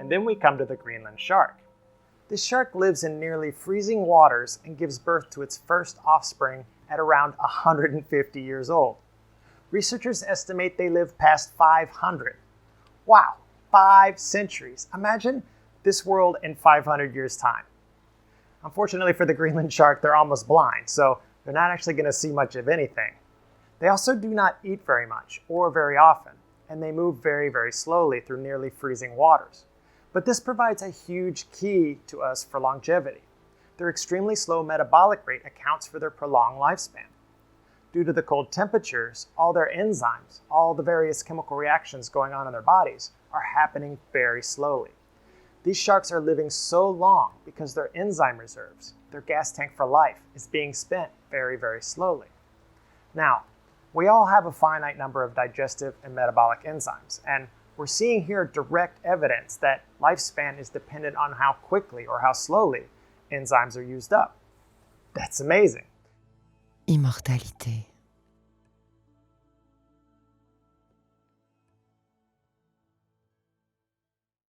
And then we come to the Greenland shark. This shark lives in nearly freezing waters and gives birth to its first offspring at around 150 years old. Researchers estimate they live past 500. Wow, 5 centuries. Imagine this world in 500 years' time. Unfortunately for the Greenland shark, they're almost blind, so they're not actually going to see much of anything. They also do not eat very much or very often, and they move very, very slowly through nearly freezing waters. But this provides a huge key to us for longevity. Their extremely slow metabolic rate accounts for their prolonged lifespan. Due to the cold temperatures, all their enzymes, all the various chemical reactions going on in their bodies are happening very slowly. These sharks are living so long because their enzyme reserves, their gas tank for life, is being spent very, very slowly. Now, we all have a finite number of digestive and metabolic enzymes, and we're seeing here direct evidence that lifespan is dependent on how quickly or how slowly enzymes are used up. That's amazing. Immortalité.